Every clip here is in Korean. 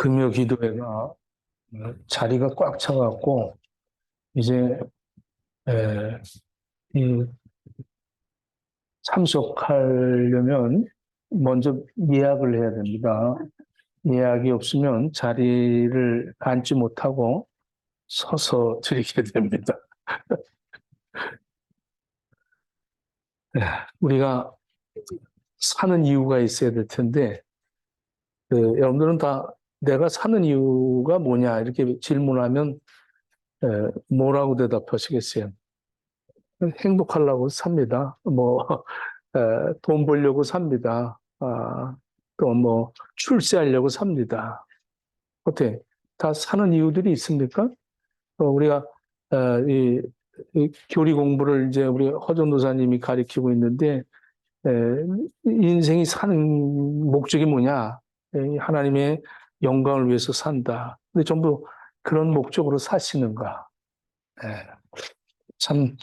금요 기도회가 자리가 꽉 차갖고 이제 에, 이 참석하려면 먼저 예약을 해야 됩니다. 예약이 없으면 자리를 앉지 못하고 서서 드리게 됩니다. 우리가 사는 이유가 있어야 될 텐데 여러분들은 다 내가 사는 이유가 뭐냐 이렇게 질문하면 뭐라고 대답하시겠어요? 행복하려고 삽니다. 돈 벌려고 삽니다. 또 뭐 출세하려고 삽니다. 어때? 다 사는 이유들이 있습니까? 우리가 이 교리 공부를 이제 우리 허전도사님이 가르치고 있는데 인생이 사는 목적이 뭐냐? 하나님의 영광을 위해서 산다. 근데 전부 그런 목적으로 사시는가? 참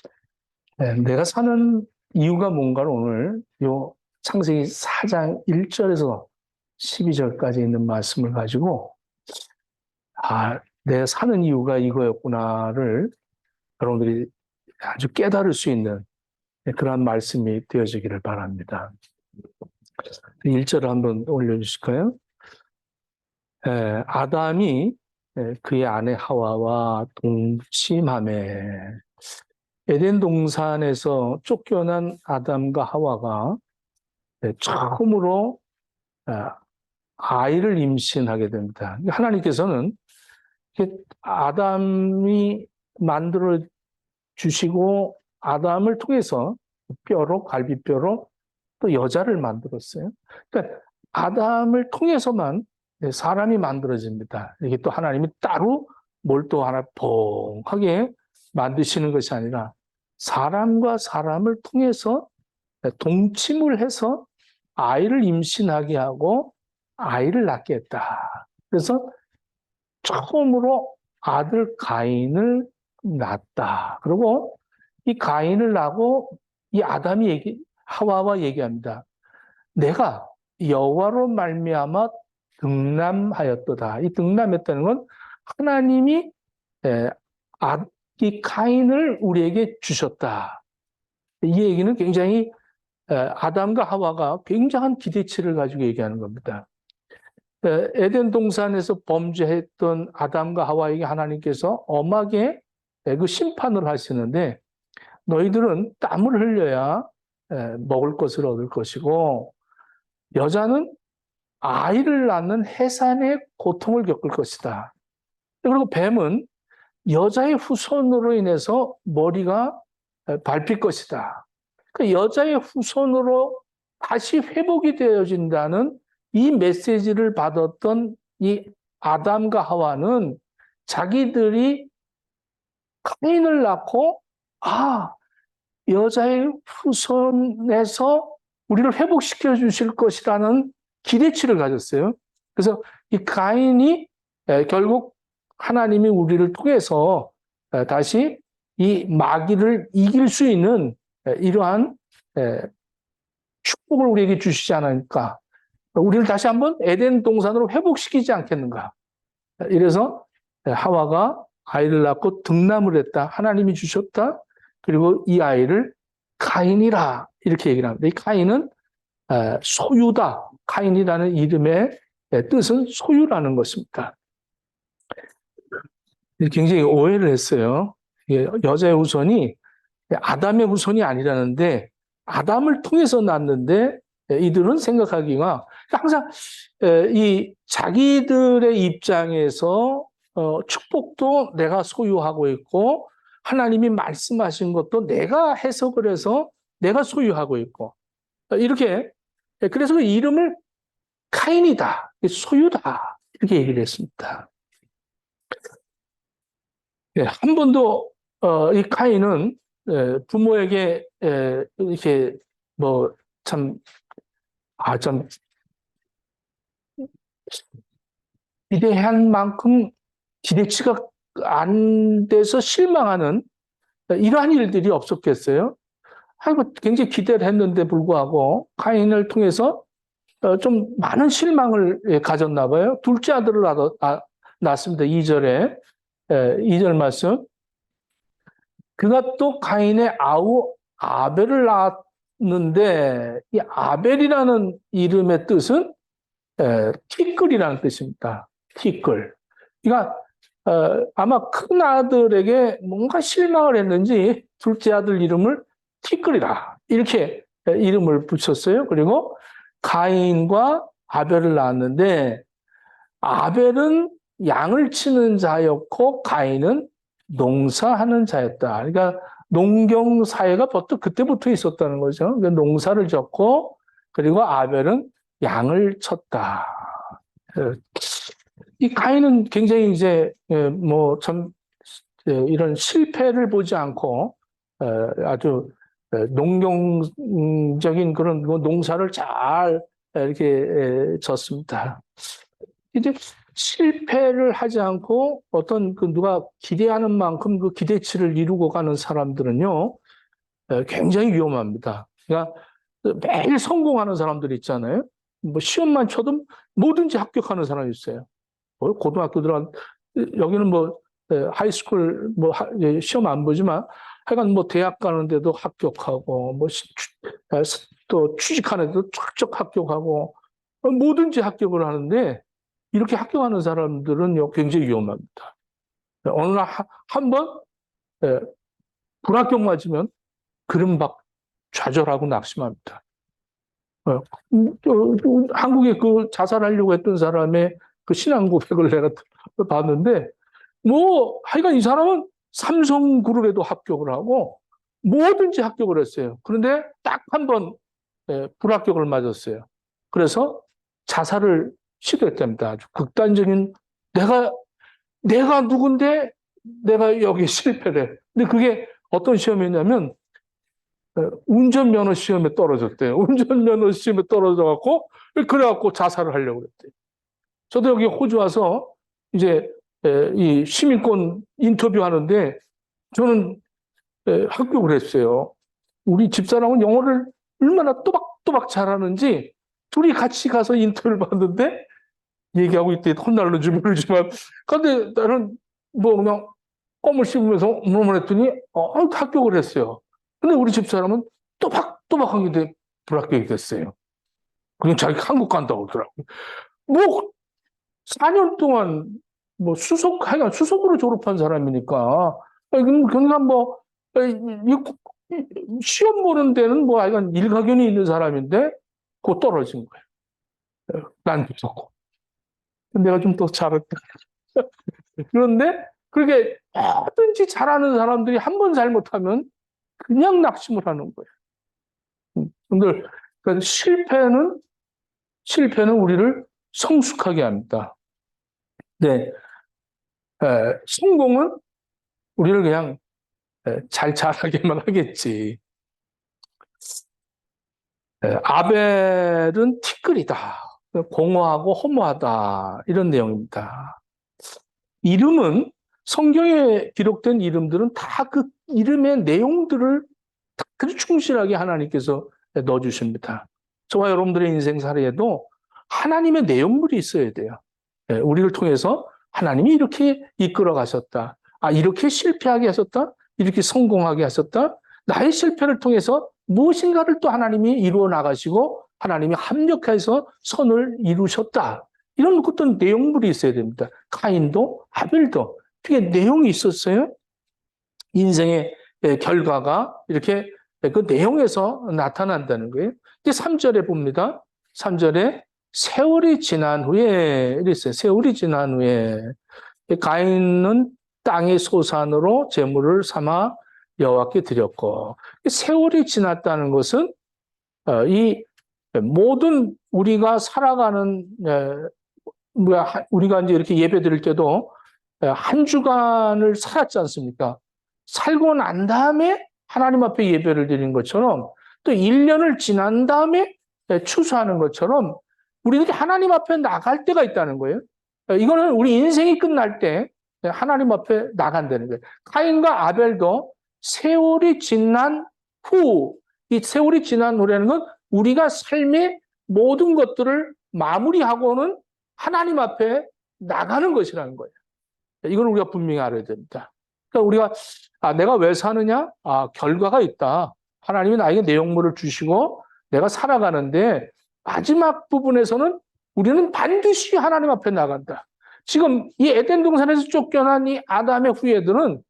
내가 사는 이유가 뭔가를 오늘 요 창세기 4장 1절에서 12절까지 있는 말씀을 가지고 내가 사는 이유가 이거였구나를 여러분들이 아주 깨달을 수 있는 그러한 말씀이 되어지기를 바랍니다. 1절을 한번 올려주실까요? 아담이 그의 아내 하와와 동침하매 에덴 동산에서 쫓겨난 아담과 하와가 처음으로 아이를 임신하게 됩니다. 하나님께서는 아담이 만들어 주시고 아담을 통해서 뼈로 갈비뼈로 또 여자를 만들었어요. 그러니까 아담을 통해서만 사람이 만들어집니다. 이게 또 하나님이 따로 뭘 또 하나 봉하게 만드시는 것이 아니라 사람과 사람을 통해서 동침을 해서 아이를 임신하게 하고 아이를 낳게 했다. 그래서 처음으로 아들 가인을 낳았다. 그리고 이 가인을 낳고 이 아담이 하와와 얘기합니다. 내가 여호와로 말미암아 등남하였도다. 이 등남했다는 건 하나님이 이 가인을 우리에게 주셨다. 이 얘기는 굉장히 아담과 하와가 굉장한 기대치를 가지고 얘기하는 겁니다. 에덴 동산에서 범죄했던 아담과 하와에게 하나님께서 엄하게 그 심판을 하시는데 너희들은 땀을 흘려야 먹을 것을 얻을 것이고 여자는 아이를 낳는 해산의 고통을 겪을 것이다. 그리고 뱀은 여자의 후손으로 인해서 머리가 밟힐 것이다. 그 여자의 후손으로 다시 회복이 되어진다는 이 메시지를 받았던 이 아담과 하와는 자기들이 가인을 낳고 여자의 후손에서 우리를 회복시켜 주실 것이라는 기대치를 가졌어요. 그래서 이 가인이 결국 하나님이 우리를 통해서 다시 이 마귀를 이길 수 있는 이러한 축복을 우리에게 주시지 않을까. 우리를 다시 한번 에덴 동산으로 회복시키지 않겠는가. 이래서 하와가 아이를 낳고 등남을 했다. 하나님이 주셨다. 그리고 이 아이를 가인이라 이렇게 얘기를 합니다. 이 가인은 소유다. 가인이라는 이름의 뜻은 소유라는 것입니다. 굉장히 오해를 했어요. 여자의 후손이 아담의 후손이 아니라는데 아담을 통해서 낳는데 이들은 생각하기가 항상 이 자기들의 입장에서 축복도 내가 소유하고 있고 하나님이 말씀하신 것도 내가 해석을 해서 내가 소유하고 있고 이렇게 그래서 그 이름을 카인이다, 소유다 이렇게 얘기를 했습니다. 한 번도 이 카인은 부모에게 이렇게 참 기대한 만큼 기대치가 안 돼서 실망하는 이러한 일들이 없었겠어요? 굉장히 기대를 했는데 불구하고 카인을 통해서 좀 많은 실망을 가졌나 봐요. 둘째 아들을 낳았습니다. 2절에. 2절 말씀. 그가 또 가인의 아우 아벨을 낳았는데 이 아벨이라는 이름의 뜻은 티끌이라는 뜻입니다. 티끌. 그러니까 아마 큰 아들에게 뭔가 실망을 했는지 둘째 아들 이름을 티끌이라 이렇게 이름을 붙였어요. 그리고 가인과 아벨을 낳았는데 아벨은 양을 치는 자였고 가인은 농사하는 자였다. 그러니까 농경 사회가 보통 그때부터 있었다는 거죠. 그러니까 농사를 졌고 그리고 아벨은 양을 쳤다. 이 가인은 굉장히 이제 뭐 참 이런 실패를 보지 않고 아주 농경적인 그런 농사를 잘 이렇게 졌습니다. 이제 실패를 하지 않고 어떤 그 누가 기대하는 만큼 그 기대치를 이루고 가는 사람들은요, 굉장히 위험합니다. 그러니까 매일 성공하는 사람들 있잖아요. 뭐 시험만 쳐도 뭐든지 합격하는 사람이 있어요. 뭐 고등학교 들어간 여기는 뭐 하이스쿨 뭐 시험 안 보지만 하여간 뭐 대학 가는데도 합격하고 뭐 또 취직하는데도 쫙쫙 합격하고 뭐든지 합격을 하는데 이렇게 합격하는 사람들은 굉장히 위험합니다. 어느 날 한 번 불합격 맞으면 그럼 막 좌절하고 낙심합니다. 한국에 그 자살하려고 했던 사람의 그 신앙 고백을 내가 봤는데 뭐 하여간 이 사람은 삼성그룹에도 합격을 하고 뭐든지 합격을 했어요. 그런데 딱 한 번 불합격을 맞았어요. 그래서 자살을 시도했답니다. 아주 극단적인 내가 누군데 내가 여기 실패를 해. 근데 그게 어떤 시험이냐면 운전면허 시험에 떨어졌대요. 운전면허 시험에 떨어져갖고 그래갖고 자살을 하려고 그랬대요. 저도 여기 호주 와서 이제 이 시민권 인터뷰하는데 저는 합격을 했어요. 우리 집사람은 영어를 얼마나 또박또박 잘하는지 둘이 같이 가서 인터뷰를 봤는데 얘기하고 있대 혼날는지 모르지만 근데 나는 뭐 그냥 껌을 씹으면서 했더니 합격을 했어요. 근데 우리 집사람은 또박또박하게 불합격이 됐어요. 그냥 자기 한국 간다고 그러더라고요. 뭐 4년 동안 뭐 하여간 수석으로 졸업한 사람이니까 그러니까 뭐 시험 보는 데는 뭐 하여간 일가견이 있는 사람인데 그거 떨어진 거예요. 난 무섭고. 내가 좀 더 잘했다. 그런데 그렇게 뭐든지 잘하는 사람들이 한 번 잘못하면 그냥 낙심을 하는 거예요. 근데 그러니까 실패는 우리를 성숙하게 합니다. 네, 성공은 우리를 그냥 잘 자라게만 하겠지. 아벨은 티끌이다. 공허하고 허무하다. 이런 내용입니다. 이름은 성경에 기록된 이름들은 다 그 이름의 내용들을 아주 충실하게 하나님께서 넣어주십니다. 저와 여러분들의 인생 사례에도 하나님의 내용물이 있어야 돼요. 우리를 통해서 하나님이 이렇게 이끌어 가셨다. 이렇게 실패하게 하셨다. 이렇게 성공하게 하셨다. 나의 실패를 통해서 무엇인가를 또 하나님이 이루어 나가시고 하나님이 합력해서 선을 이루셨다. 이런 어떤 내용물이 있어야 됩니다. 가인도 아벨도 그게 내용이 있었어요. 인생의 결과가 이렇게 그 내용에서 나타난다는 거예요. 이제 3절에 봅니다. 3절에 세월이 지난 후에 이랬어요. 세월이 지난 후에 가인은 땅의 소산으로 제물을 삼아 여호와께 드렸고 세월이 지났다는 것은 이 모든 우리가 살아가는 우리가 이제 이렇게 예배 드릴 때도 한 주간을 살았지 않습니까? 살고 난 다음에 하나님 앞에 예배를 드린 것처럼 또 1년을 지난 다음에 추수하는 것처럼 우리들이 하나님 앞에 나갈 때가 있다는 거예요. 이거는 우리 인생이 끝날 때 하나님 앞에 나간다는 거예요. 가인과 아벨도 세월이 지난 후, 이 세월이 지난 후라는 건 우리가 삶의 모든 것들을 마무리하고는 하나님 앞에 나가는 것이라는 거예요. 이걸 우리가 분명히 알아야 됩니다. 그러니까 우리가 내가 왜 사느냐? 결과가 있다. 하나님이 나에게 내용물을 주시고 내가 살아가는데 마지막 부분에서는 우리는 반드시 하나님 앞에 나간다. 지금 이 에덴 동산에서 쫓겨난 이 아담의 후예들은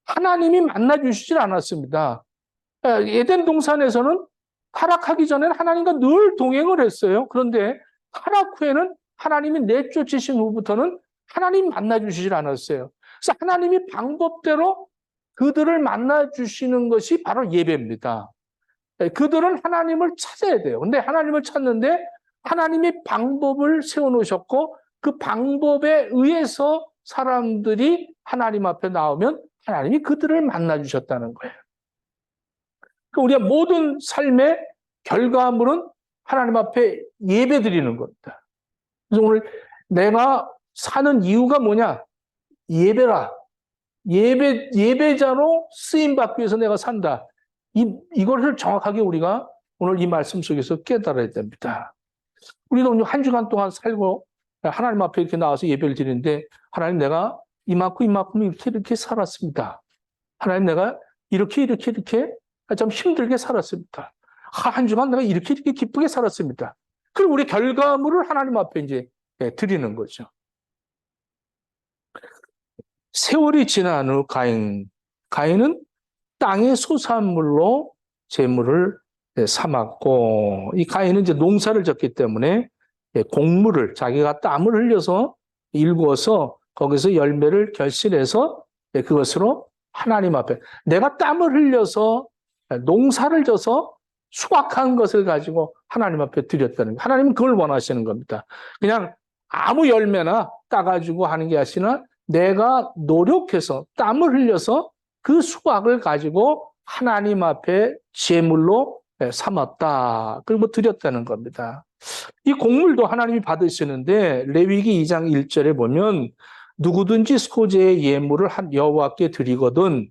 하나님이 만나주시질 않았습니다. 에덴 동산에서는 타락하기 전에는 하나님과 늘 동행을 했어요. 그런데 타락 후에는 하나님이 내쫓으신 후부터는 하나님 만나주시질 않았어요. 그래서 하나님이 방법대로 그들을 만나주시는 것이 바로 예배입니다. 그들은 하나님을 찾아야 돼요. 근데 하나님을 찾는데 하나님이 방법을 세워놓으셨고 그 방법에 의해서 사람들이 하나님 앞에 나오면 하나님이 그들을 만나주셨다는 거예요. 우리가 모든 삶의 결과물은 하나님 앞에 예배 드리는 겁니다. 그래서 오늘 내가 사는 이유가 뭐냐? 예배라. 예배자로 쓰임받기 위해서 내가 산다. 이것을 정확하게 우리가 오늘 이 말씀 속에서 깨달아야 됩니다. 우리도 오늘 한 주간 동안 살고 하나님 앞에 이렇게 나와서 예배를 드리는데 하나님 내가 이만큼 이렇게 살았습니다. 하나님 내가 이렇게 좀 힘들게 살았습니다. 한 주간 내가 이렇게 기쁘게 살았습니다. 그럼 우리 결과물을 하나님 앞에 이제 드리는 거죠. 세월이 지난 후 가인은 땅의 소산물로 재물을 삼았고, 이 가인은 이제 농사를 졌기 때문에 곡물을 자기가 땀을 흘려서 일구어서 거기서 열매를 결실해서 그것으로 하나님 앞에 내가 땀을 흘려서 농사를 져서 수확한 것을 가지고 하나님 앞에 드렸다는 거예요. 하나님은 그걸 원하시는 겁니다. 그냥 아무 열매나 따가지고 하는 게 아니라 내가 노력해서 땀을 흘려서 그 수확을 가지고 하나님 앞에 제물로 삼았다. 그리고 드렸다는 겁니다. 이 곡물도 하나님이 받으시는데 레위기 2장 1절에 보면 누구든지 소재의 예물을 한 여호와께 드리거든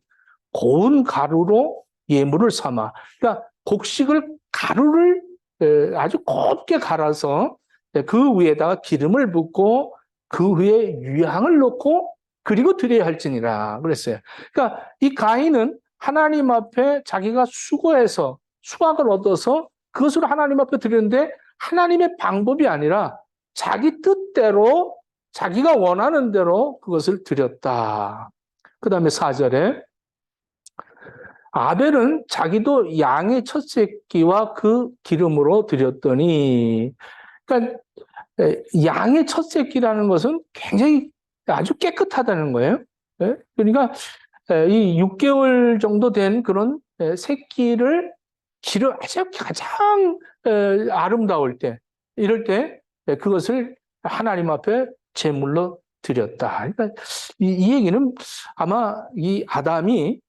고운 가루로 예물을 삼아. 그러니까 곡식을 가루를 아주 곱게 갈아서 그 위에다가 기름을 붓고 그 위에 유향을 넣고 그리고 드려야 할지니라 그랬어요. 그러니까 이 가인은 하나님 앞에 자기가 수고해서 수확을 얻어서 그것으로 하나님 앞에 드리는데 하나님의 방법이 아니라 자기 뜻대로 자기가 원하는 대로 그것을 드렸다. 그 다음에 4절에 아벨은 자기도 양의 첫 새끼와 그 기름으로 드렸더니, 그러니까 양의 첫 새끼라는 것은 굉장히 아주 깨끗하다는 거예요. 그러니까 이 6개월 정도 된 그런 새끼를 아주 가장 아름다울 때, 이럴 때 그것을 하나님 앞에 제물로 드렸다. 그러니까 이 얘기는 아마 이 아담이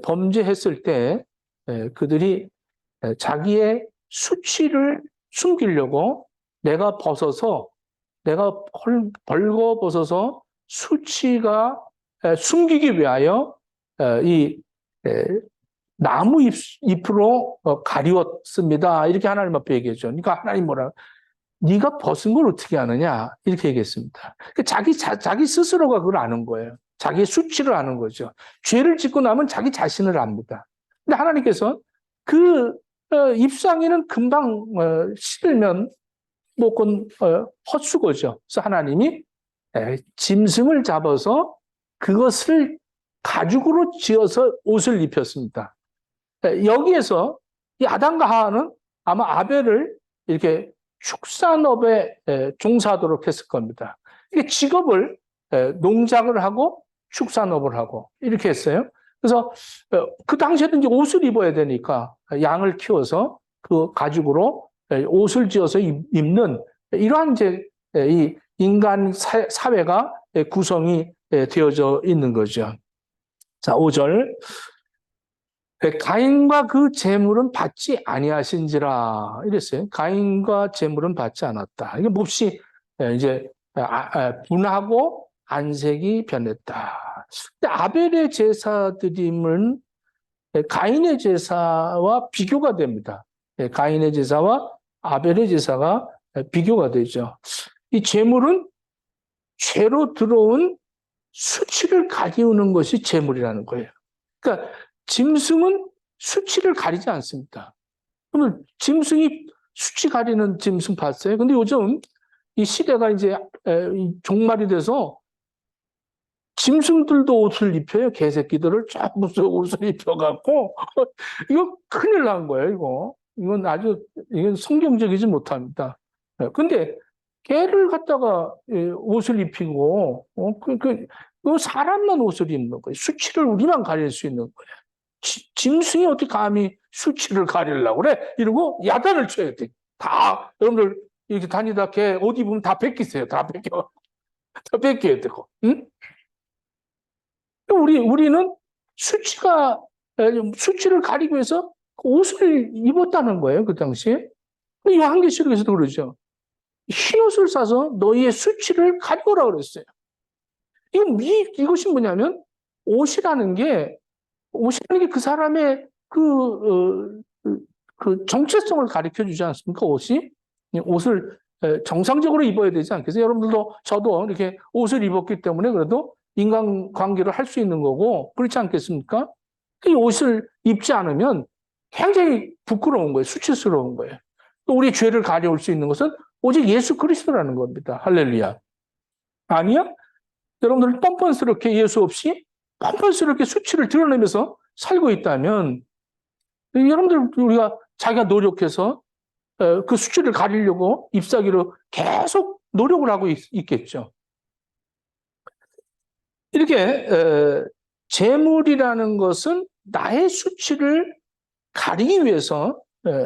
범죄했을 때 그들이 자기의 수치를 숨기려고 내가 벌거벗어서 수치가 숨기기 위하여 이 나무 잎으로 가리웠습니다. 이렇게 하나님 앞에 얘기했죠. 그러니까 하나님 뭐라? 네가 벗은 걸 어떻게 아느냐? 이렇게 얘기했습니다. 자기 스스로가 그걸 아는 거예요. 자기의 수치를 아는 거죠. 죄를 짓고 나면 자기 자신을 압니다. 근데 하나님께서 그 잎상에는 금방 씹으면 그건 헛수고죠. 그래서 하나님이 짐승을 잡아서 그것을 가죽으로 지어서 옷을 입혔습니다. 여기에서 이 아담과 하와는 아마 아벨을 이렇게 축산업에 종사하도록 했을 겁니다. 이게 직업을 농작을 하고 축산업을 하고 이렇게 했어요. 그래서 그 당시에도 이제 옷을 입어야 되니까 양을 키워서 그 가죽으로 옷을 지어서 입는 이러한 이제 이 인간 사회가 구성이 되어져 있는 거죠. 자, 5절. 가인과 그 재물은 받지 아니하신지라 이랬어요. 가인과 재물은 받지 않았다. 이게 몹시 이제 분하고 안색이 변했다. 근데 아벨의 제사드림은 가인의 제사와 비교가 됩니다. 가인의 제사와 아벨의 제사가 비교가 되죠. 이 제물은 죄로 들어온 수치를 가리우는 것이 제물이라는 거예요. 그러니까 짐승은 수치를 가리지 않습니다. 그러면 짐승이 수치 가리는 짐승 봤어요? 근데 요즘 이 시대가 이제 종말이 돼서 짐승들도 옷을 입혀요. 개새끼들을 쫙 무슨 옷을 입혀갖고 이거 큰일 난 거예요. 이건 성경적이지 못합니다. 근데 개를 갖다가 옷을 입히고 사람만 옷을 입는 거예요. 수치를 우리만 가릴 수 있는 거예요. 짐승이 어떻게 감히 수치를 가리려고 그래? 이러고 야단을 쳐야 돼. 다 여러분들 이렇게 다니다 개 옷 입으면 다 벗기세요. 다 벗겨야 되고. 응? 우리는 수치를 가리기 위해서 옷을 입었다는 거예요, 그 당시에. 요한계시록에서도 그러죠. 흰 옷을 사서 너희의 수치를 가리우라 그랬어요. 이것이 뭐냐면, 옷이라는 게 그 사람의 그 정체성을 가리켜 주지 않습니까, 옷이? 옷을 정상적으로 입어야 되지 않겠어요? 여러분들도, 저도 이렇게 옷을 입었기 때문에 그래도 인간관계를 할 수 있는 거고, 그렇지 않겠습니까? 이 옷을 입지 않으면 굉장히 부끄러운 거예요. 수치스러운 거예요. 또 우리 죄를 가려울 수 있는 것은 오직 예수 그리스도라는 겁니다. 할렐루야. 아니야? 여러분들 뻔뻔스럽게 예수 없이 뻔뻔스럽게 수치를 드러내면서 살고 있다면, 여러분들 우리가 자기가 노력해서 그 수치를 가리려고 잎사귀로 계속 노력을 하고 있겠죠. 이렇게 재물이라는 것은 나의 수치를 가리기 위해서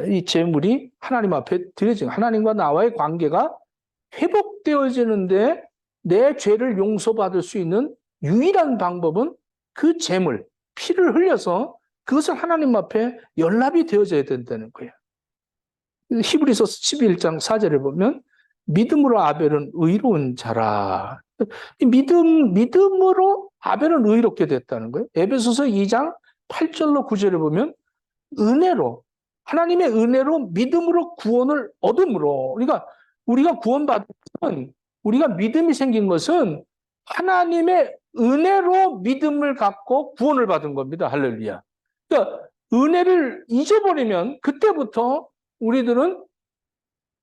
이 재물이 하나님 앞에 드려진, 하나님과 나와의 관계가 회복되어지는데 내 죄를 용서받을 수 있는 유일한 방법은 그 재물, 피를 흘려서 그것을 하나님 앞에 연락이 되어져야 된다는 거예요. 히브리서 11장 4절에 보면 믿음으로 아벨은 의로운 자라. 믿음으로 아벨은 의롭게 됐다는 거예요. 에베소서 2장 8절로 9절에 보면 은혜로, 하나님의 은혜로 믿음으로 구원을 얻음으로, 그러니까 우리가 구원받은, 우리가 믿음이 생긴 것은 하나님의 은혜로 믿음을 갖고 구원을 받은 겁니다. 할렐루야. 그러니까 은혜를 잊어버리면 그때부터 우리들은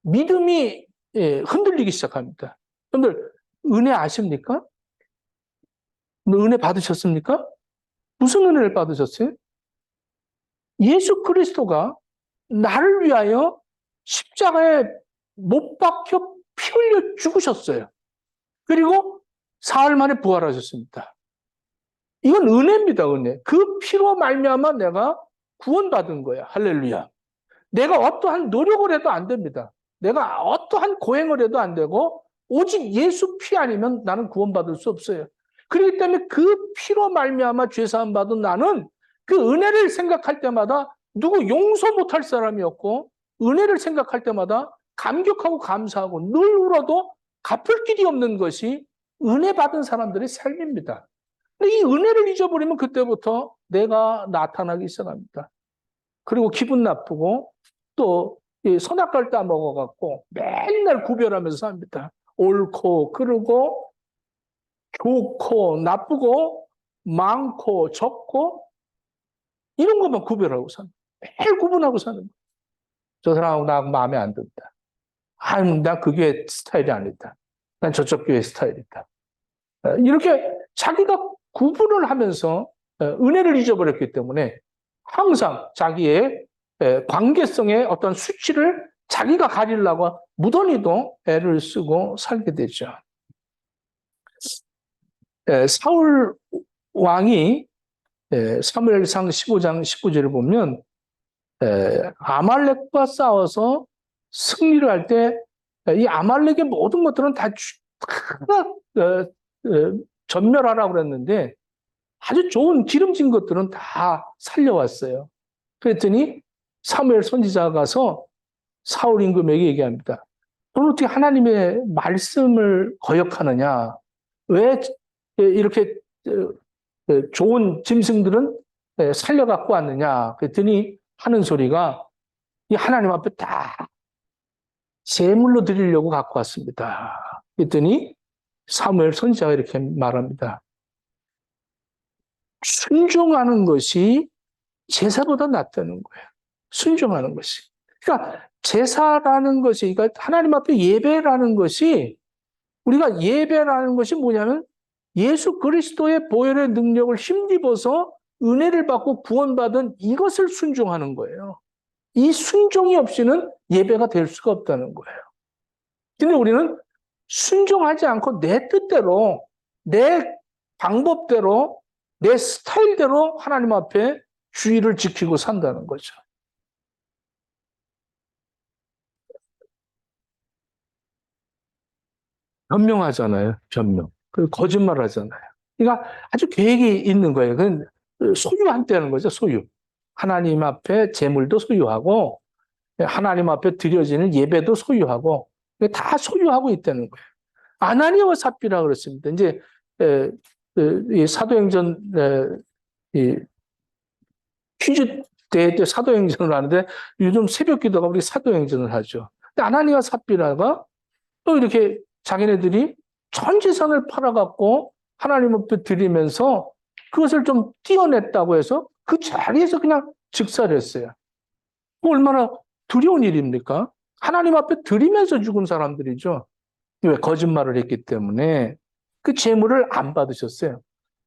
믿음이 흔들리기 시작합니다. 여러분들 은혜 아십니까? 은혜 받으셨습니까? 무슨 은혜를 받으셨어요? 예수 그리스도가 나를 위하여 십자가에 못 박혀 피 흘려 죽으셨어요. 그리고 사흘 만에 부활하셨습니다. 이건 은혜입니다, 은혜. 그 피로 말미암아 내가 구원받은 거야. 할렐루야. 내가 어떠한 노력을 해도 안 됩니다. 내가 어떠한 고행을 해도 안 되고 오직 예수 피 아니면 나는 구원받을 수 없어요. 그렇기 때문에 그 피로 말미암아 죄사함 받은 나는 그 은혜를 생각할 때마다 누구 용서 못할 사람이 없고 은혜를 생각할 때마다 감격하고 감사하고 늘 울어도 갚을 길이 없는 것이 은혜 받은 사람들의 삶입니다. 근데 이 은혜를 잊어버리면 그때부터 내가 나타나기 시작합니다. 그리고 기분 나쁘고 또 선악과를 따먹어갖고 맨날 구별하면서 삽니다. 옳고 그르고 좋고 나쁘고 많고 적고 이런 것만 구별하고 삽니다. 매일 구분하고 사는 거예요. 저 사람하고 나하고 마음에 안 든다. 난 그게 스타일이 아니다. 난 저쪽 교회 스타일이다. 이렇게 자기가 구분을 하면서 은혜를 잊어버렸기 때문에 항상 자기의 관계성의 어떤 수치를 자기가 가리려고 무던히도 애를 쓰고 살게 되죠. 사울 왕이 사무엘상 15장 19절을 보면 아말렉과 싸워서 승리를 할 때 이 아말렉의 모든 것들은 다 전멸하라고 그랬는데 아주 좋은 기름진 것들은 다 살려왔어요. 그랬더니 사무엘 선지자가 가서 사울 임금에게 얘기합니다. 너는 어떻게 하나님의 말씀을 거역하느냐? 왜 이렇게 좋은 짐승들은 살려갖고 왔느냐? 그랬더니 하는 소리가 이 하나님 앞에 다 제물로 드리려고 갖고 왔습니다. 그랬더니 사무엘 선지자가 이렇게 말합니다. 순종하는 것이 제사보다 낫다는 거예요. 순종하는 것이. 그러니까 제사라는 것이, 그러니까 하나님 앞에 예배라는 것이, 우리가 예배라는 것이 뭐냐면 예수 그리스도의 보혈의 능력을 힘입어서 은혜를 받고 구원받은 이것을 순종하는 거예요. 이 순종이 없이는 예배가 될 수가 없다는 거예요. 근데 우리는 순종하지 않고 내 뜻대로, 내 방법대로, 내 스타일대로 하나님 앞에 주의를 지키고 산다는 거죠. 변명하잖아요, 변명. 그리고 거짓말 하잖아요. 그러니까 아주 계획이 있는 거예요. 그건 소유한다는 거죠, 소유. 하나님 앞에 제물도 소유하고, 하나님 앞에 드려지는 예배도 소유하고, 다 소유하고 있다는 거예요. 아나니아와 삽비라 그랬습니다. 이제, 이 사도행전, 이 퀴즈 대회 때 사도행전을 하는데, 요즘 새벽 기도가 우리 사도행전을 하죠. 근데 아나니아와 삽비라가 또 이렇게 자기네들이 전 재산을 팔아갖고 하나님 앞에 드리면서 그것을 좀 띄어냈다고 해서 그 자리에서 그냥 즉사를 했어요. 얼마나 두려운 일입니까? 하나님 앞에 드리면서 죽은 사람들이죠. 왜? 거짓말을 했기 때문에 그 재물을 안 받으셨어요.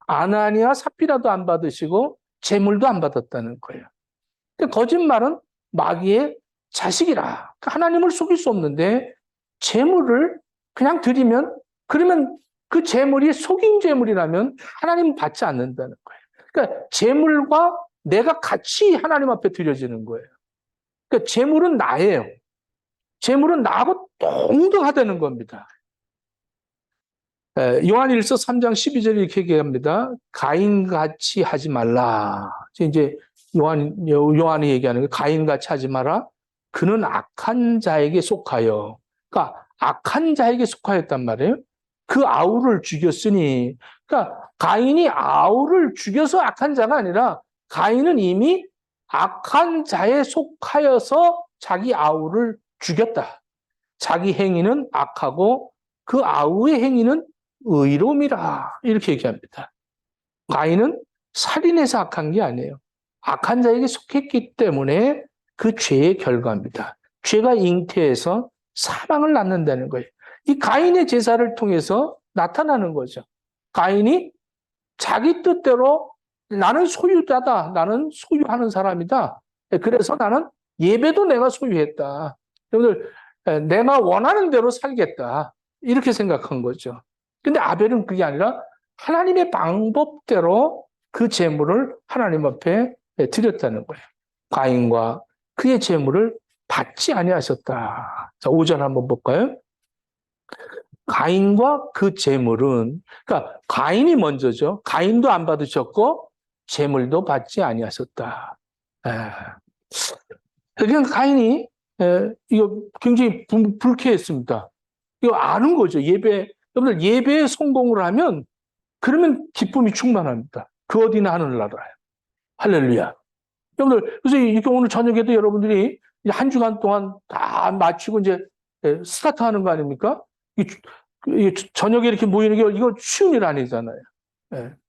아나니아 삽비라도 안 받으시고 재물도 안 받았다는 거예요. 거짓말은 마귀의 자식이라. 하나님을 속일 수 없는데 재물을 그냥 드리면, 그러면 그 재물이 속인 재물이라면 하나님 받지 않는다는 거예요. 그러니까 재물과 내가 같이 하나님 앞에 드려지는 거예요. 그러니까 재물은 나예요. 재물은 나하고 동등하다는 겁니다. 요한일서 3장 12절에 이렇게 얘기합니다. 가인같이 하지 말라. 이제 요한이 얘기하는 거, 가인같이 하지 마라. 그는 악한 자에게 속하여. 그러니까 악한 자에게 속하였단 말이에요. 그 아우를 죽였으니. 그러니까 가인이 아우를 죽여서 악한 자가 아니라 가인은 이미 악한 자에 속하여서 자기 아우를 죽였다. 자기 행위는 악하고 그 아우의 행위는 의로움이라. 이렇게 얘기합니다. 가인은 살인해서 악한 게 아니에요. 악한 자에게 속했기 때문에 그 죄의 결과입니다. 죄가 잉태해서 사망을 낳는다는 거예요. 이 가인의 제사를 통해서 나타나는 거죠. 가인이 자기 뜻대로 나는 소유자다. 나는 소유하는 사람이다. 그래서 나는 예배도 내가 소유했다. 여러분들, 내가 원하는 대로 살겠다. 이렇게 생각한 거죠. 근데 아벨은 그게 아니라 하나님의 방법대로 그 제물을 하나님 앞에 드렸다는 거예요. 가인과 그의 제물을 받지 아니하셨다. 자, 5절 한번 볼까요? 가인과 그 제물은, 그러니까 가인이 먼저죠. 가인도 안 받으셨고 제물도 받지 아니하셨다. 그러니까 가인이 이거 굉장히 불쾌했습니다. 이거 아는 거죠. 여러분들 예배에 성공을 하면 그러면 기쁨이 충만합니다. 그 어디나 하늘나라예요. 할렐루야. 여러분들, 그래서 이렇게 오늘 저녁에도 여러분들이 한 주간 동안 다 마치고 이제 스타트 하는 거 아닙니까? 저녁에 이렇게 모이는 게 이거 쉬운 일 아니잖아요.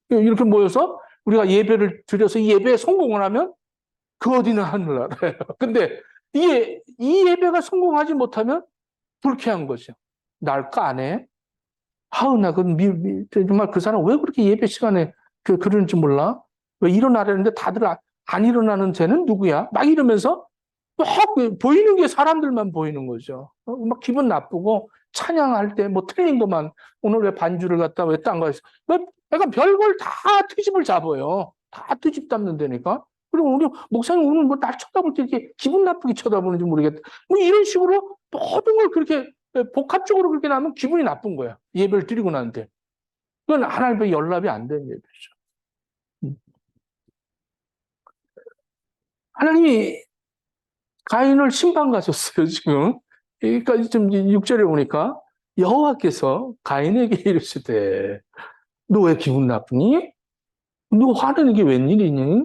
이렇게 모여서 우리가 예배를 드려서 이 예배에 성공을 하면 그 어디나 하늘나라예요. 근데 이 예배가 성공하지 못하면 불쾌한 거죠. 날까 안 해? 아우, 나 정말 그 사람 왜 그렇게 예배 시간에 그러는지 몰라? 왜 일어나려는데 다들 안 일어나는 쟤는 누구야? 막 이러면서 막 보이는 게 사람들만 보이는 거죠. 막 기분 나쁘고 찬양할 때 뭐 틀린 것만 오늘 왜 반주를 갖다 왜 딴 거 했어? 약간 별걸 다 트집을 잡아요. 다 트집 잡는다니까. 그리고 우리 목사님 오늘 뭐 날 쳐다볼 때 이렇게 기분 나쁘게 쳐다보는지 모르겠다. 뭐 이런 식으로 모든 걸 그렇게 복합적으로 그렇게 나면 기분이 나쁜 거야. 예배를 드리고 나는데. 그건 하나님과 연락이 안 되는 예배죠. 하나님이 가인을 심판 가셨어요, 지금. 그러니까 좀 6절에 보니까 여호와께서 가인에게 이르시되 너 왜 기분 나쁘니? 너 화내는 게 웬일이니?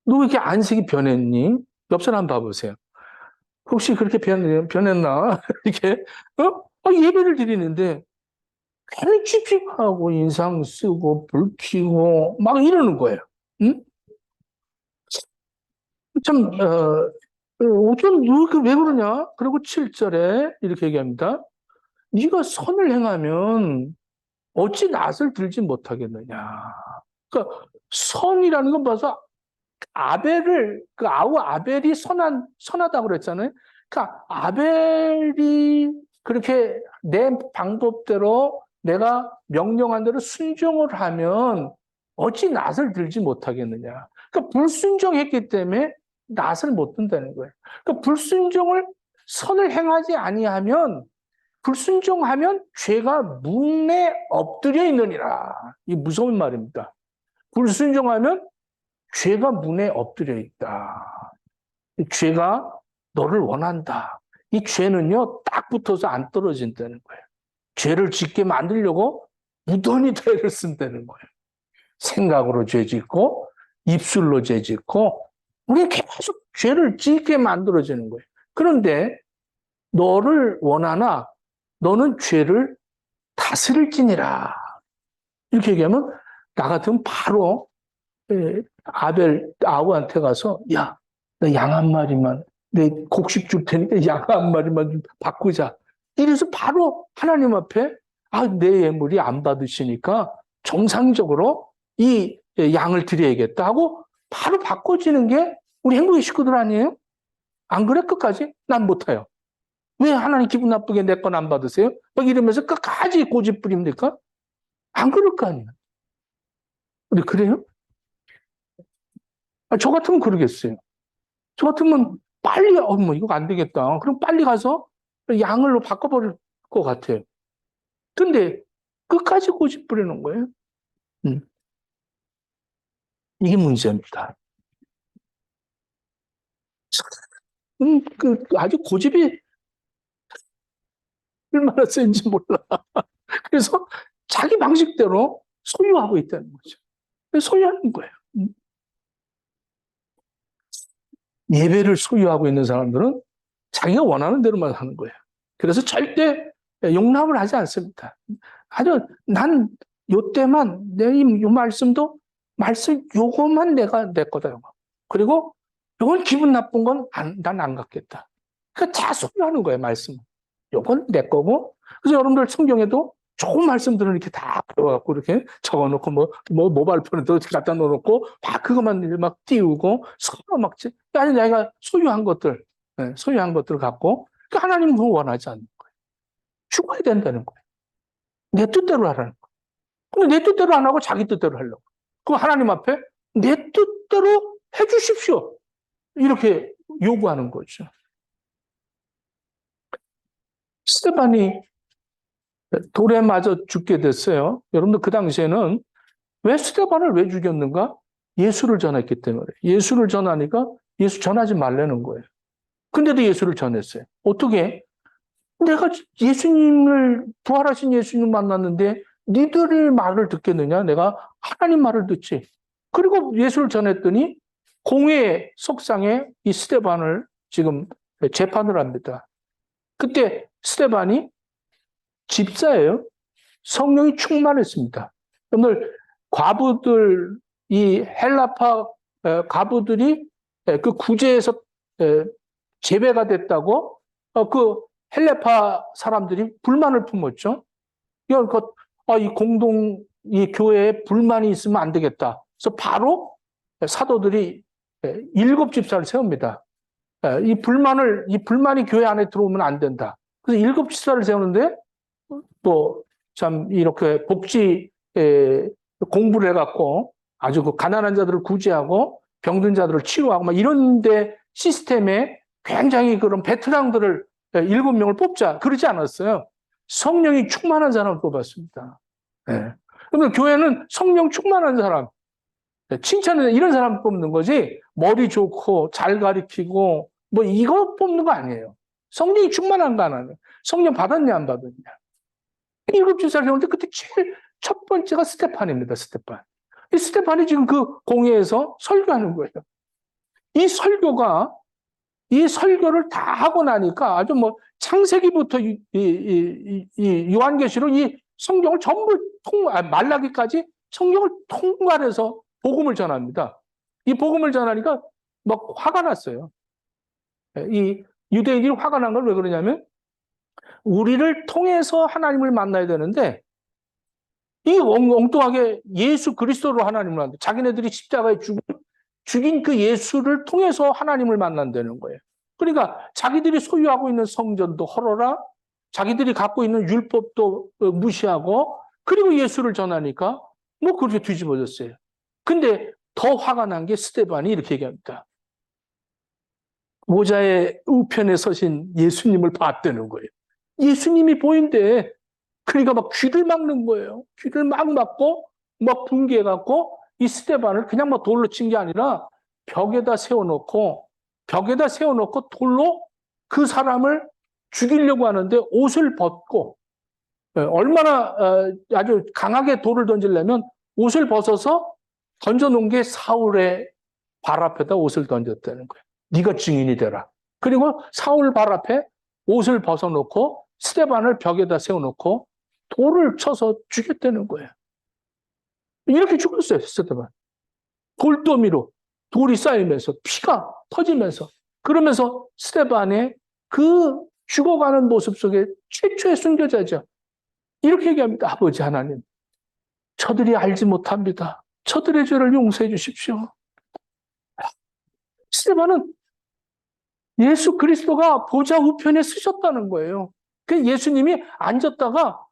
너 왜 이렇게 안색이 변했니? 옆 사람 봐보세요. 혹시 그렇게 변했나? 이렇게, 예배를 드리는데, 괜히 찝찝하고, 인상 쓰고, 불 켜고, 막 이러는 거예요. 응? 참, 왜 그러냐? 그리고 7절에 이렇게 얘기합니다. 네가 선을 행하면 어찌 낯을 들지 못하겠느냐. 그러니까 선이라는 건 봐서 아벨이 선하다고 그랬잖아요. 그러니까 아벨이 그렇게 내 방법대로 내가 명령한 대로 순종을 하면 어찌 낯을 들지 못하겠느냐. 그러니까 불순종했기 때문에 낯을 못 든다는 거예요. 그러니까 선을 행하지 아니하면 불순종하면 죄가 문에 엎드려 있느니라. 이 무서운 말입니다. 불순종하면 죄가 문에 엎드려 있다. 죄가 너를 원한다. 이 죄는요, 딱 붙어서 안 떨어진다는 거예요. 죄를 짓게 만들려고 무던히 죄를 쓴다는 거예요. 생각으로 죄 짓고, 입술로 죄 짓고, 우리 계속 죄를 짓게 만들어지는 거예요. 그런데 너를 원하나 너는 죄를 다스릴지니라. 이렇게 얘기하면 나 같으면 바로 아우한테 가서 야, 나 양 한 마리만 내 곡식 줄 테니까 양 한 마리만 좀 바꾸자. 이래서 바로 하나님 앞에 내 예물이 안 받으시니까 정상적으로 이 양을 드려야겠다 하고 바로 바꿔지는 게 우리 행복의 식구들 아니에요? 안 그래? 끝까지? 난 못해요. 왜 하나님 기분 나쁘게 내 건 안 받으세요? 막 이러면서 끝까지 고집 부립니까? 안 그럴 거 아니에요. 근데 그래요? 저 같으면 그러겠어요. 저 같으면 빨리, 뭐 이거 안 되겠다. 그럼 빨리 가서 양을로 바꿔버릴 것 같아요. 근데 끝까지 고집 부리는 거예요. 이게 문제입니다. 아주 고집이 얼마나 센지 몰라. 그래서 자기 방식대로 소유하고 있다는 거죠. 소유하는 거예요. 예배를 소유하고 있는 사람들은 자기가 원하는 대로만 하는 거예요. 그래서 절대 용납을 하지 않습니다. 난 요때만 이 말씀 요거만 내 거다. 그리고 요건 기분 나쁜 건 난 안 갖겠다. 그러니까 다 소유하는 거예요, 말씀. 요건 내 거고. 그래서 여러분들 성경에도 좋은 말씀들은 이렇게 다 배워갖고 이렇게 적어놓고 모바일폰에도 갖다 놓고 막 그것만 막 띄우고 서로 막 아니 내가 소유한 것들을 갖고 그러니까 하나님은 그거 원하지 않는 거예요. 죽어야 된다는 거예요. 내 뜻대로 하라는 거예요. 근데 내 뜻대로 안 하고 자기 뜻대로 하려고. 그럼 하나님 앞에 내 뜻대로 해주십시오. 이렇게 요구하는 거죠. 스테반이 돌에 맞아 죽게 됐어요. 여러분들 그 당시에는 왜 스테반을 왜 죽였는가? 예수를 전했기 때문에. 예수를 전하니까 예수 전하지 말라는 거예요. 근데도 예수를 전했어요. 어떻게? 내가 부활하신 예수님 만났는데 니들의 말을 듣겠느냐? 내가 하나님 말을 듣지. 그리고 예수를 전했더니 공회 석상에 이 스테반을 지금 재판을 합니다. 그때 스테반이 집사예요. 성령이 충만했습니다. 오늘 과부들, 이 헬라파 과부들이 그 구제에서 제배가 됐다고 그 헬라파 사람들이 불만을 품었죠. 그러니까 이 교회에 불만이 있으면 안 되겠다. 그래서 바로 사도들이 7집사를 세웁니다. 이 불만이 교회 안에 들어오면 안 된다. 그래서 7집사를 세우는데 참 이렇게 복지 공부를 해갖고 아주 그 가난한 자들을 구제하고 병든 자들을 치료하고 막 이런데 시스템에 굉장히 그런 베테랑들을 7명을 뽑자 그러지 않았어요. 성령이 충만한 사람을 뽑았습니다. 그러면 교회는 성령 충만한 사람, 칭찬은 이런 사람 뽑는 거지 머리 좋고 잘 가르치고 뭐 이거 뽑는 거 아니에요. 성령이 충만한 거 아니에요. 성령 받았냐 안 받았냐. 7집사를 세우는데 그때 제일 첫 번째가 스테판입니다. 스테판. 이 스테판이 지금 그 공회에서 설교하는 거예요. 이 설교가 이 설교를 다 하고 나니까 아주 뭐 창세기부터 요한계시록 이 성경을 전부 말라기까지 성경을 통괄해서 복음을 전합니다. 이 복음을 전하니까 막 화가 났어요. 이 유대인들이 화가 난 건 왜 그러냐면 우리를 통해서 하나님을 만나야 되는데 이 엉뚱하게 예수 그리스도로 하나님을 만나. 자기네들이 십자가에 죽인 그 예수를 통해서 하나님을 만난다는 거예요. 그러니까 자기들이 소유하고 있는 성전도 헐어라, 자기들이 갖고 있는 율법도 무시하고, 그리고 예수를 전하니까 뭐 그렇게 뒤집어졌어요. 근데 더 화가 난 게 스데반이 이렇게 얘기합니다. 모자의 우편에 서신 예수님을 봤다는 거예요. 예수님이 보인대. 그러니까 막 귀를 막는 거예요. 귀를 막 막고 막 분개해갖고 이 스데반을 그냥 막 돌로 친 게 아니라 벽에다 세워놓고 돌로 그 사람을 죽이려고 하는데 옷을 벗고, 얼마나 아주 강하게 돌을 던지려면 옷을 벗어서 던져놓은 게 사울의 발 앞에다 옷을 던졌다는 거예요. 네가 증인이 되라. 그리고 사울 발 앞에 옷을 벗어놓고 스데반을 벽에다 세워놓고 돌을 쳐서 죽였다는 거예요. 이렇게 죽었어요, 스데반. 돌더미로 돌이 쌓이면서 피가 터지면서, 그러면서 스데반의 그 죽어가는 모습 속에 최초의 순교자죠. 이렇게 얘기합니다. 아버지 하나님, 저들이 알지 못합니다. 저들의 죄를 용서해 주십시오. 스데반은 예수 그리스도가 보좌 우편에 쓰셨다는 거예요. 그 예수님이 앉았다가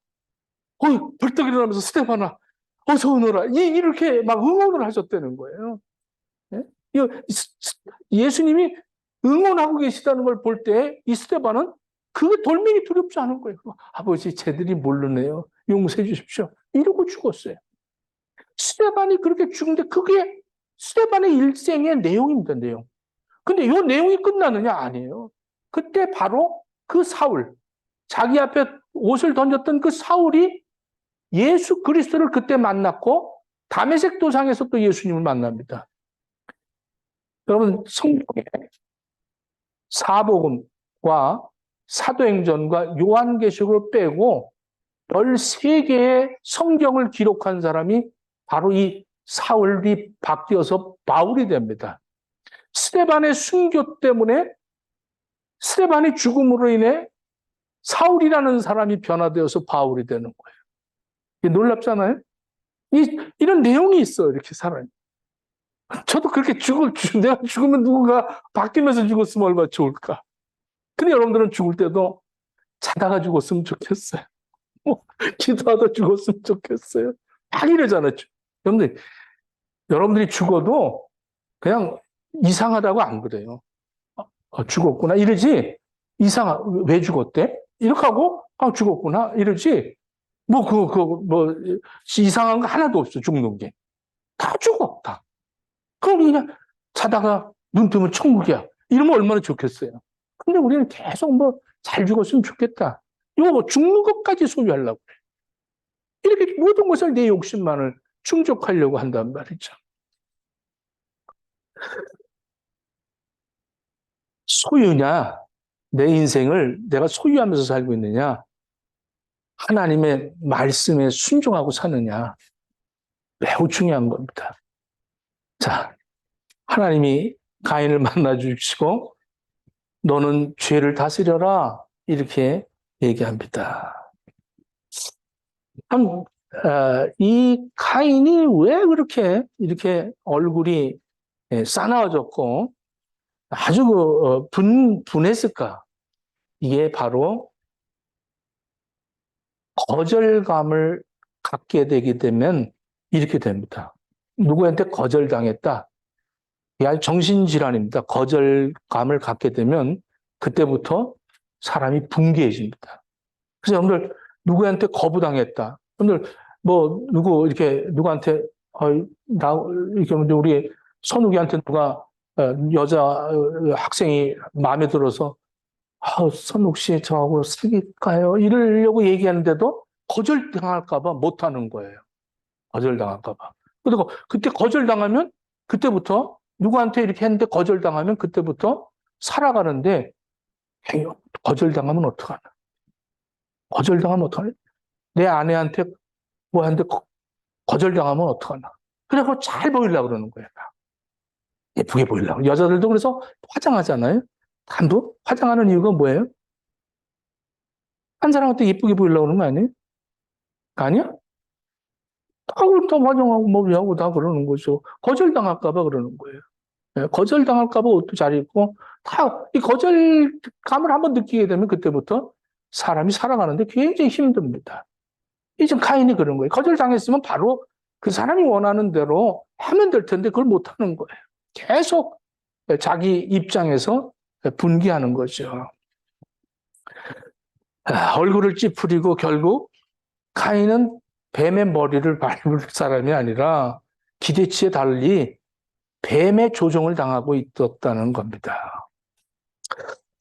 벌떡 일어나면서 스데반아 어서 오너라 이렇게 막 응원을 하셨다는 거예요. 예수님이 응원하고 계시다는 걸 볼 때 이 스데반은 그 돌멩이 두렵지 않은 거예요. 아버지 쟤들이 모르네요. 용서해 주십시오. 이러고 죽었어요. 스데반이 그렇게 죽는데 그게 스데반의 일생의 내용입니다. 내용. 근데 이 내용이 끝나느냐? 아니에요. 그때 바로 그 사울, 자기 앞에 옷을 던졌던 그 사울이 예수 그리스도를 그때 만났고 다메섹 도상에서 또 예수님을 만납니다. 여러분 성경에 사복음과 사도행전과 요한계시록을 빼고 13개의 성경을 기록한 사람이 바로 이 사울이 바뀌어서 바울이 됩니다. 스데반의 순교 때문에, 스데반의 죽음으로 인해 사울이라는 사람이 변화되어서 바울이 되는 거예요. 이게 놀랍잖아요? 이런 내용이 있어요, 이렇게 사람이. 저도 그렇게 내가 죽으면 누군가 바뀌면서 죽었으면 얼마나 좋을까. 근데 여러분들은 죽을 때도 자다가 죽었으면 좋겠어요. 기도하다 죽었으면 좋겠어요. 막 이러잖아요. 여러분들이 죽어도 그냥 이상하다고 안 그래요. 죽었구나 이러지. 왜 죽었대? 이렇게 하고 죽었구나 이러지. 뭐 이상한 거 하나도 없어. 죽는 게 다 죽어 다. 그럼 그냥 자다가 눈 뜨면 천국이야. 이러면 얼마나 좋겠어요. 근데 우리는 계속 뭐 잘 죽었으면 좋겠다. 이거 뭐 죽는 것까지 소유하려고 그래. 이렇게 모든 것을 내 욕심만을 충족하려고 한단 말이죠. 소유냐? 내 인생을 내가 소유하면서 살고 있느냐? 하나님의 말씀에 순종하고 사느냐? 매우 중요한 겁니다. 자, 하나님이 가인을 만나 주시고 너는 죄를 다스려라 이렇게 얘기합니다. 참, 이 가인이 왜 그렇게 이렇게 얼굴이 싸나워졌고 아주 분했을까? 이게 바로 거절감을 갖게 되게 되면 이렇게 됩니다. 누구한테 거절당했다. 이게 아주 정신질환입니다. 거절감을 갖게 되면 그때부터 사람이 분개해집니다. 그래서 여러분들 누구한테 거부당했다. 여러분들 누구한테 이렇게 우리 선욱이한테 누가 여자 학생이 마음에 들어서 선욱 씨 저하고 사귈까요? 이러려고 얘기하는데도 거절당할까봐 못하는 거예요. 거절당할까봐. 그리고 그때 거절당하면 그때부터 누구한테 이렇게 했는데 거절당하면 그때부터 살아가는데 거절당하면 어떡하나? 거절당하면 어떡하나? 내 아내한테 뭐하는데 거절당하면 어떡하나? 그래서 잘 보이려고 그러는 거예요. 예쁘게 보이려고. 여자들도 그래서 화장하잖아요. 단도 화장하는 이유가 뭐예요? 한 사람한테 예쁘게 보이려고 그러는 거 아니에요? 아니야? 다 화장하고 머리하고 다 그러는 거죠. 거절당할까봐 그러는 거예요. 예, 거절당할까봐 옷도 잘 입고, 다 이 거절감을 한번 느끼게 되면 그때부터 사람이 살아가는데 굉장히 힘듭니다. 이제 카인이 그런 거예요. 거절당했으면 바로 그 사람이 원하는 대로 하면 될 텐데 그걸 못 하는 거예요. 계속 자기 입장에서 분개하는 거죠. 얼굴을 찌푸리고 결국 카인은 뱀의 머리를 밟을 사람이 아니라 기대치에 달리 뱀의 조종을 당하고 있었다는 겁니다.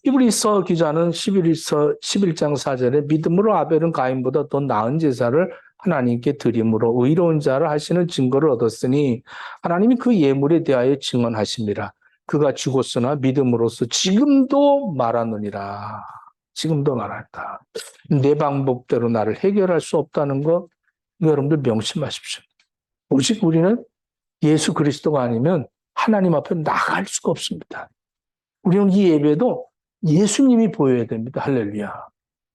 히브리서 기자는 11장 4절에 믿음으로 아벨은 가인보다 더 나은 제사를 하나님께 드림으로 의로운 자를 하시는 증거를 얻었으니 하나님이 그 예물에 대하여 증언하십니다. 그가 죽었으나 믿음으로써 지금도 말하느니라. 지금도 말한다. 내 방법대로 나를 해결할 수 없다는 거 여러분들 명심하십시오. 오직 우리는 예수 그리스도가 아니면 하나님 앞에 나갈 수가 없습니다. 우리는 이 예배도 예수님이 보여야 됩니다. 할렐루야.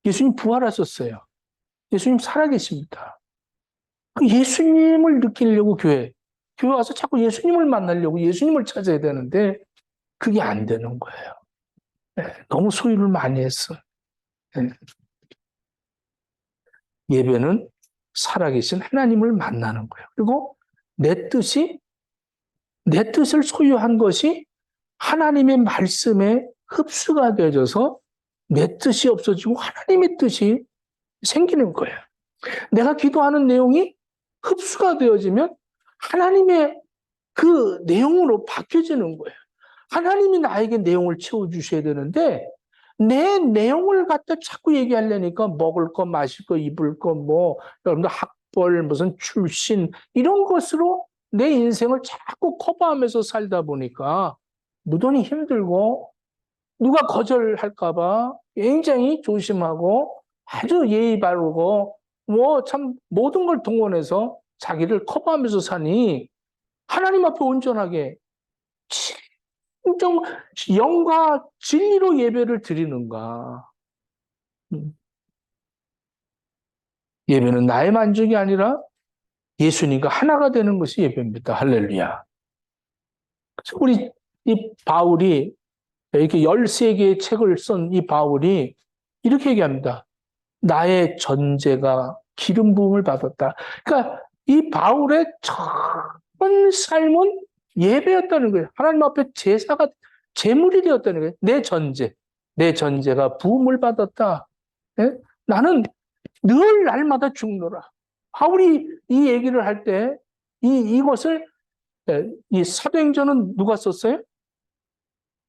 예수님 부활하셨어요. 예수님 살아계십니다. 그 예수님을 느끼려고 교회 와서 자꾸 예수님을 만나려고 예수님을 찾아야 되는데 그게 안 되는 거예요. 너무 소유를 많이 했어. 예배는 살아계신 하나님을 만나는 거예요. 그리고 내 뜻을 소유한 것이 하나님의 말씀에 흡수가 되어져서 내 뜻이 없어지고 하나님의 뜻이 생기는 거예요. 내가 기도하는 내용이 흡수가 되어지면 하나님의 그 내용으로 바뀌어지는 거예요. 하나님이 나에게 내용을 채워주셔야 되는데 내 내용을 갖다 자꾸 얘기하려니까 먹을 거, 마실 거, 입을 거, 뭐 여러분들 학벌, 무슨 출신 이런 것으로 내 인생을 자꾸 커버하면서 살다 보니까 무던히 힘들고 누가 거절할까 봐 굉장히 조심하고 아주 예의 바르고 뭐 참 모든 걸 동원해서 자기를 커버하면서 사니 하나님 앞에 온전하게 진정 영과 진리로 예배를 드리는가. 예배는 나의 만족이 아니라 예수님과 하나가 되는 것이 예배입니다. 할렐루야. 우리 이 바울이 이렇게 13개의 책을 쓴 이 바울이 이렇게 얘기합니다. 나의 전제가 기름 부음을 받았다. 그러니까 이 바울의 전 삶은 예배였다는 거예요. 하나님 앞에 제사가 제물이 되었다는 거예요. 내 전제가 부음을 받았다. 예? 나는 늘 날마다 죽노라. 바울이 이 얘기를 할 때 이것을 이 사도행전은 누가 썼어요?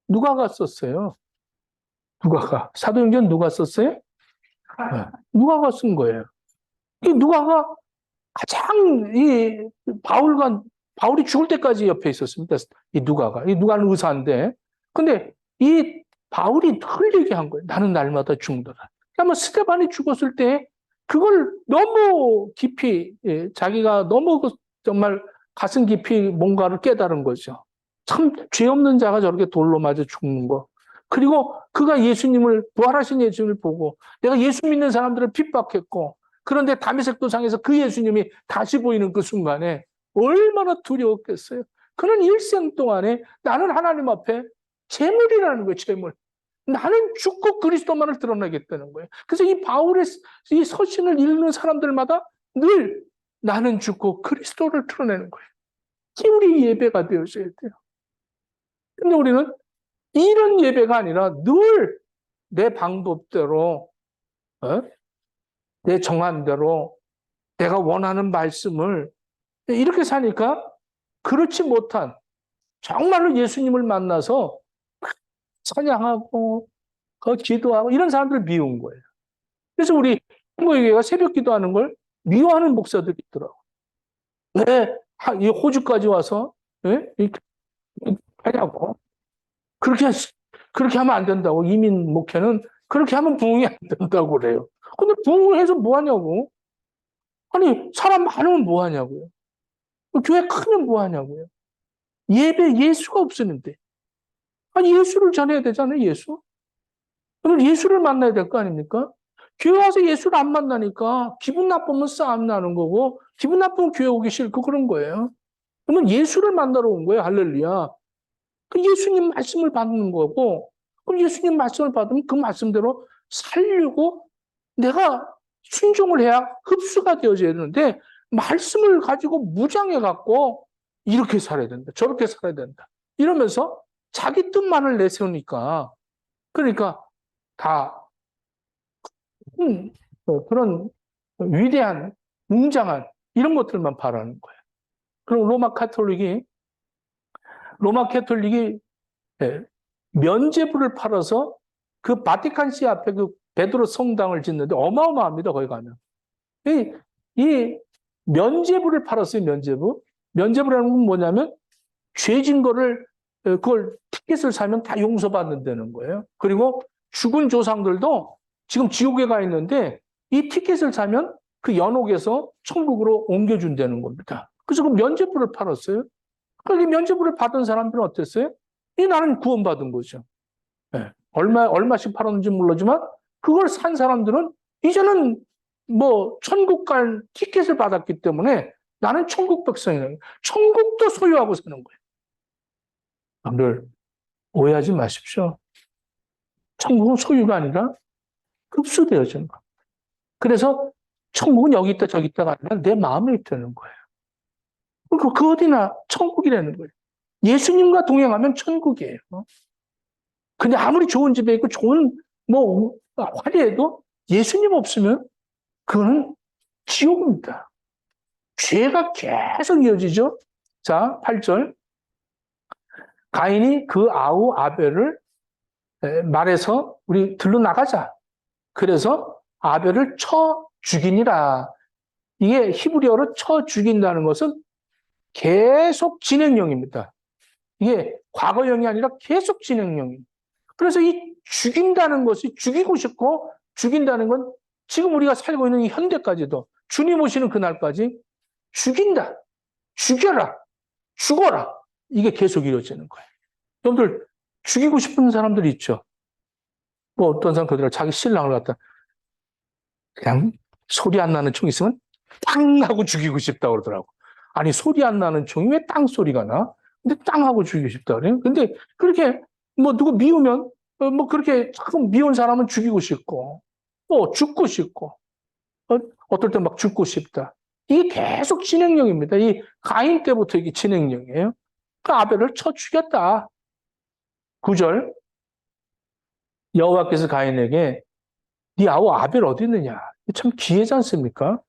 누가가 썼어요. 누가가. 사도행전 누가 썼어요? 네. 누가가 쓴 거예요. 이 누가가 가장 바울이 죽을 때까지 옆에 있었습니다. 이 누가는 의사인데. 근데 이 바울이 늘 얘기한 거예요. 나는 날마다 죽노라. 그러면 스데반이 죽었을 때 그걸 너무 깊이, 자기가 너무 정말 가슴 깊이 뭔가를 깨달은 거죠. 참 죄 없는 자가 저렇게 돌로 맞아 죽는 거. 그리고 그가 부활하신 예수님을 보고 내가 예수 믿는 사람들을 핍박했고 그런데 다메섹 도상에서 그 예수님이 다시 보이는 그 순간에 얼마나 두려웠겠어요. 그는 일생 동안에 나는 하나님 앞에 재물이라는 거예요, 재물. 나는 죽고 그리스도만을 드러내겠다는 거예요. 그래서 이 바울의 이 서신을 읽는 사람들마다 늘 나는 죽고 그리스도를 드러내는 거예요. 이게 우리 예배가 되어져야 돼요. 근데 우리는 이런 예배가 아니라 늘 내 방법대로, 내 정한대로 내가 원하는 말씀을 이렇게 사니까 그렇지 못한 정말로 예수님을 만나서 찬양하고 기도하고 이런 사람들을 미운 거예요. 그래서 우리 한국교회가 새벽 기도하는 걸 미워하는 목사들이 있더라고요. 왜 이 호주까지 와서 이렇게 하냐고. 그렇게 그렇게 하면 안 된다고. 이민 목회는 그렇게 하면 부흥이 안 된다고 그래요. 근데 부흥을 해서 뭐 하냐고. 아니, 사람 많으면 뭐 하냐고요. 교회 크면 뭐 하냐고요. 예배 예수가 없었는데. 아니, 예수를 전해야 되잖아요, 예수. 그럼 예수를 만나야 될 거 아닙니까? 교회 와서 예수를 안 만나니까 기분 나쁘면 싸움 나는 거고, 기분 나쁘면 교회 오기 싫고 그런 거예요. 그러면 예수를 만나러 온 거예요, 할렐루야. 그 예수님 말씀을 받는 거고, 그럼 예수님 말씀을 받으면 그 말씀대로 살려고 내가 순종을 해야 흡수가 되어져야 되는데, 말씀을 가지고 무장해갖고 이렇게 살아야 된다, 저렇게 살아야 된다. 이러면서 자기 뜻만을 내세우니까, 그러니까 다 그런 위대한, 웅장한 이런 것들만 바라는 거예요. 그럼 로마 캐톨릭이 면죄부를 팔아서 그 바티칸시 앞에 그 베드로 성당을 짓는데 어마어마합니다. 거기 가면. 이 면죄부를 팔았어요. 면죄부라는 건 뭐냐면 죄진 거를 그걸 티켓을 사면 다 용서받는다는 거예요. 그리고 죽은 조상들도 지금 지옥에 가 있는데 이 티켓을 사면 그 연옥에서 천국으로 옮겨준다는 겁니다. 그래서 그 면죄부를 팔았어요. 그러니까 이 면죄부를 받은 사람들은 어땠어요? 나는 구원받은 거죠. 네. 얼마씩 팔았는지 모르지만 그걸 산 사람들은 이제는 뭐 천국 갈 티켓을 받았기 때문에 나는 천국 백성이다. 천국도 소유하고 사는 거예요. 여러분들 오해하지 마십시오. 천국은 소유가 아니라 흡수되어지는 거예요. 그래서 천국은 여기 있다 저기 있다가 아니라 내 마음에 있다는 거예요. 그 어디나 천국이라는 거예요. 예수님과 동행하면 천국이에요. 근데 아무리 좋은 집에 있고 좋은 뭐 화려해도 예수님 없으면 그거는 지옥입니다. 죄가 계속 이어지죠. 자, 8절. 가인이 그 아우 아벨을 말해서 우리 들러 나가자. 그래서 아벨을 쳐 죽이니라. 이게 히브리어로 쳐 죽인다는 것은 계속 진행형입니다. 이게 과거형이 아니라 계속 진행형입니다. 그래서 이 죽인다는 것이 죽이고 싶고 죽인다는 건 지금 우리가 살고 있는 이 현대까지도 주님 오시는 그날까지 죽인다, 죽여라, 죽어라 이게 계속 이루어지는 거예요. 여러분들 죽이고 싶은 사람들이 있죠. 뭐 어떤 사람 그들은 자기 신랑을 갖다 그냥 소리 안 나는 총 있으면 땅 하고 죽이고 싶다 그러더라고. 아니 소리 안 나는 총이 왜 땅 소리가 나? 근데 땅 하고 죽이고 싶다 그래요. 근데 그렇게 뭐 누구 미우면 뭐 그렇게 조금 미운 사람은 죽이고 싶고 뭐 죽고 싶고 어떨 때 막 죽고 싶다. 이게 계속 진행형입니다. 이 가인 때부터 이게 진행형이에요. 그 아벨을 쳐 죽였다. 9절 여호와께서 가인에게 네 아우 아벨 어디 있느냐? 참 기회지 않습니까?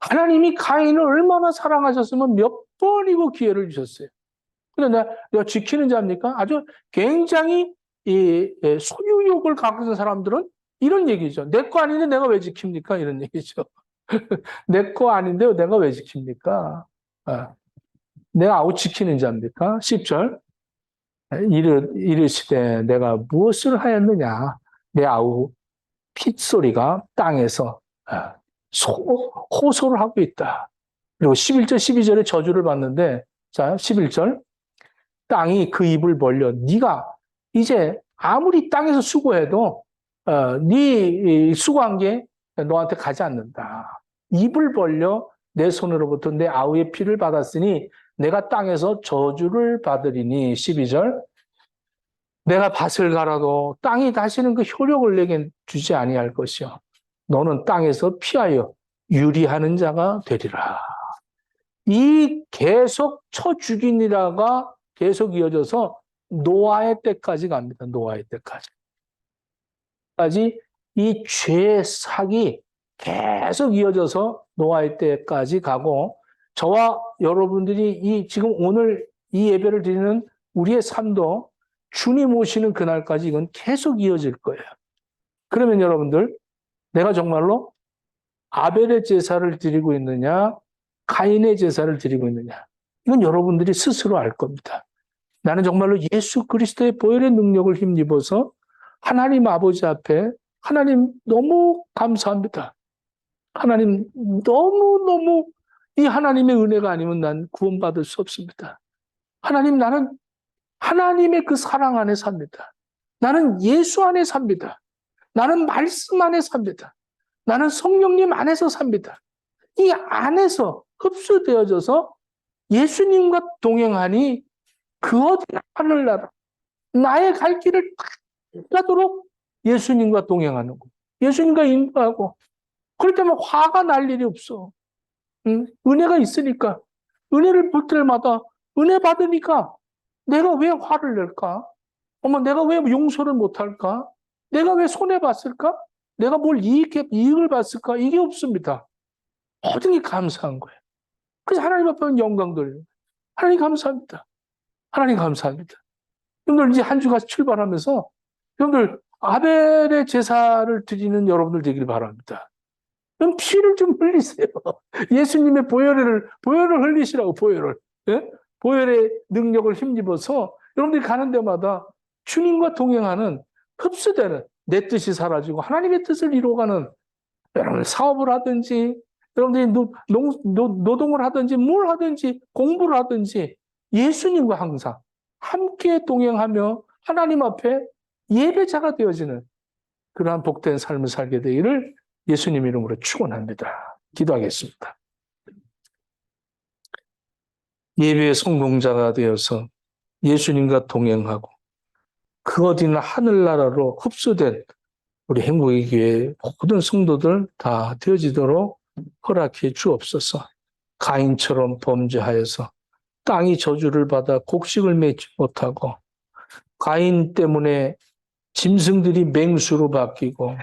하나님이 가인을 얼마나 사랑하셨으면 몇 번이고 기회를 주셨어요. 근데 내가 지키는 자입니까? 아주 굉장히 소유욕을 갖고 있는 사람들은 이런 얘기죠. 내 거 아닌데 내가 왜 지킵니까? 이런 얘기죠. 내 거 아닌데 내가 왜 지킵니까? 내가 아우 지키는 자입니까? 10절 이르시되 내가 무엇을 하였느냐? 내 아우 핏소리가 땅에서 호소를 하고 있다. 그리고 11절, 12절에 저주를 받는데 자, 11절 땅이 그 입을 벌려 네가 이제 아무리 땅에서 수고해도 네 수고한 게 너한테 가지 않는다. 입을 벌려 내 손으로부터 내 아우의 피를 받았으니 내가 땅에서 저주를 받으리니 12절 내가 밭을 갈아도 땅이 다시는 그 효력을 내게 주지 아니할 것이요 너는 땅에서 피하여 유리하는 자가 되리라. 이 계속 쳐 죽이니라가 계속 이어져서 노아의 때까지 갑니다. 노아의 때까지. 이 죄의 삭이 계속 이어져서 노아의 때까지 가고 저와 여러분들이 지금 오늘 이 예배를 드리는 우리의 삶도 주님 오시는 그날까지 이건 계속 이어질 거예요. 그러면 여러분들 내가 정말로 아벨의 제사를 드리고 있느냐 가인의 제사를 드리고 있느냐 이건 여러분들이 스스로 알 겁니다. 나는 정말로 예수 그리스도의 보혈의 능력을 힘입어서 하나님 아버지 앞에 하나님 너무 감사합니다. 하나님 너무너무 이 하나님의 은혜가 아니면 난 구원받을 수 없습니다. 하나님, 나는 하나님의 그 사랑 안에 삽니다. 나는 예수 안에 삽니다. 나는 말씀 안에 삽니다. 나는 성령님 안에서 삽니다. 이 안에서 흡수되어져서 예수님과 동행하니 그 어디 하늘나라 나의 갈 길을 가도록 예수님과 동행하는 거. 예수님과 인도하고 그럴 때면 화가 날 일이 없어. 응? 은혜가 있으니까 은혜를 볼 때마다 은혜 받으니까 내가 왜 화를 낼까? 내가 왜 용서를 못할까? 내가 왜 손해봤을까? 내가 뭘 이익을 봤을까? 이게 없습니다. 모든 게 감사한 거예요. 그래서 하나님 앞에는 영광 돌려요. 하나님 감사합니다. 하나님 감사합니다. 여러분들 이제 한 주가 출발하면서 여러분들 아벨의 제사를 드리는 여러분들 되기를 바랍니다. 그럼 피를 좀 흘리세요. 예수님의 보혈을 흘리시라고, 보혈을. 예? 보혈의 능력을 힘입어서 여러분들이 가는 데마다 주님과 동행하는, 흡수되는, 내 뜻이 사라지고 하나님의 뜻을 이루어가는, 여러분 사업을 하든지, 여러분들이 노동을 하든지, 뭘 하든지, 공부를 하든지, 예수님과 항상 함께 동행하며 하나님 앞에 예배자가 되어지는 그러한 복된 삶을 살게 되기를 예수님 이름으로 축원합니다. 기도하겠습니다. 예배의 성공자가 되어서 예수님과 동행하고 그 어디나 하늘나라로 흡수된 우리 행복의 교회 모든 성도들 다 되어지도록 허락해 주옵소서. 가인처럼 범죄하여서 땅이 저주를 받아 곡식을 맺지 못하고 가인 때문에 짐승들이 맹수로 바뀌고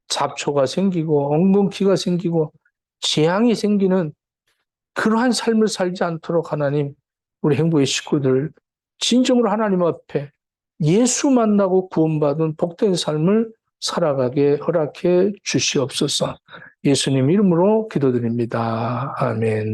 잡초가 생기고 엉겅퀴가 생기고 재앙이 생기는 그러한 삶을 살지 않도록 하나님, 우리 행복의 식구들 진정으로 하나님 앞에 예수 만나고 구원받은 복된 삶을 살아가게 허락해 주시옵소서. 예수님 이름으로 기도드립니다. 아멘.